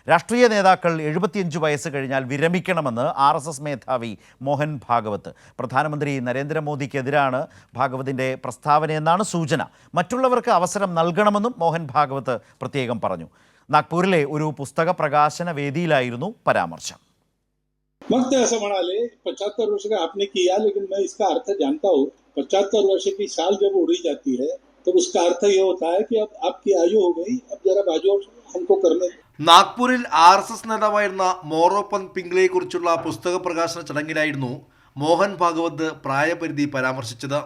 രാഷ്ട്രീയ നേതാക്കൾ 75 വയസ്സ് കഴിഞ്ഞാൽ വിരമിക്കണമെന്ന് RSS മേധാവി മോഹൻ ഭാഗവത്. പ്രധാനമന്ത്രി നരേന്ദ്രമോദിക്കെതിരാണ് ഭാഗവതിൻ്റെ പ്രസ്താവനയെന്നാണ് സൂചന. മറ്റുള്ളവർക്ക് അവസരം നൽകണമെന്നും മോഹൻ ഭാഗവത് പ്രത്യേകം പറഞ്ഞു. നാഗ്പൂരിലെ ഒരു പുസ്തക പ്രകാശന വേദിയിലായിരുന്നു പരാമർശം. वक्त ऐसा म्हणाले 75 वर्ष का आपने किया, लेकिन मैं इसका अर्थ जानता हूँ। 75 वर्ष की साल जब उड़ी जाती है तो उसका अर्थ ये होता है कि अब आपकी आयु हो गई, अब जरा बाजू हमको करने. നാഗ്പൂരിൽ RSS നേതാവായിരുന്ന മോറോപന്ത് പിംഗ്ലയെ കുറിച്ചുള്ള പുസ്തക പ്രകാശന ചടങ്ങിലായിരുന്നു മോഹൻ ഭാഗവത് പ്രായപരിധി പരാമർശിച്ചത്.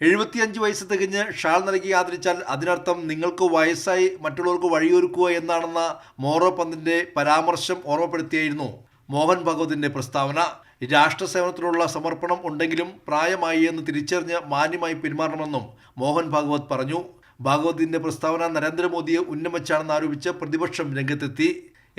75 വയസ്സ് തികഞ്ഞ് ഷാൾ നൽകി ആദരിച്ചാൽ അതിനർത്ഥം നിങ്ങൾക്ക് വയസ്സായി മറ്റുള്ളവർക്ക് വഴിയൊരുക്കുക എന്നാണെന്ന മോറോപന്തിന്റെ പരാമർശം ഓർമ്മപ്പെടുത്തിയായിരുന്നു മോഹൻ ഭാഗവതിന്റെ പ്രസ്താവന. രാഷ്ട്രസേവനത്തിനുള്ള സമർപ്പണം ഉണ്ടെങ്കിലും പ്രായമായി എന്ന് തിരിച്ചറിഞ്ഞ് മാന്യമായി പെരുമാറണമെന്നും മോഹൻ ഭാഗവത് പറഞ്ഞു. ഭാഗവതിന്റെ പ്രസ്താവന നരേന്ദ്രമോദിയെ ഉന്നമിച്ചാണെന്ന് ആരോപിച്ച് പ്രതിപക്ഷം രംഗത്തെത്തി.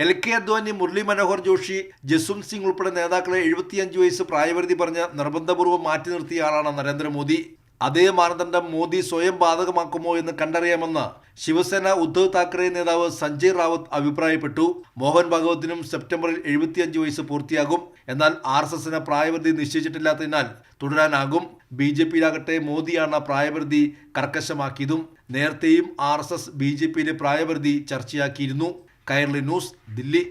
LK അദ്വാനി, മുരളി മനോഹർ ജോഷി, ജസ്വന്ത് സിംഗ് ഉൾപ്പെടെ നേതാക്കളെ 75 വയസ്സ് പ്രായപരിധി പറഞ്ഞ് നിർബന്ധപൂർവ്വം മാറ്റി നിർത്തിയ ആളാണ് നരേന്ദ്രമോദി. അതേ മാനദണ്ഡം മോദി സ്വയം ബാധകമാക്കുമോ എന്ന് കണ്ടറിയാമെന്ന് ശിവസേന ഉദ്ധവ് താക്കറെ നേതാവ് സഞ്ജയ് റാവത്ത് അഭിപ്രായപ്പെട്ടു. മോഹൻ ഭാഗവത്തിനും സെപ്റ്റംബറിൽ 75 വയസ്സ് പൂർത്തിയാകും. എന്നാൽ RSSന് പ്രായപരിധി നിശ്ചയിച്ചിട്ടില്ലാത്തതിനാൽ തുടരാനാകും. BJPയിലാകട്ടെ മോദിയാണ് പ്രായപരിധി കർക്കശമാക്കിയതും. നേരത്തെയും RSS BJPയിലെ പ്രായപരിധി ചർച്ചയാക്കിയിരുന്നു. കൈരളി ന്യൂസ്, ദില്ലി.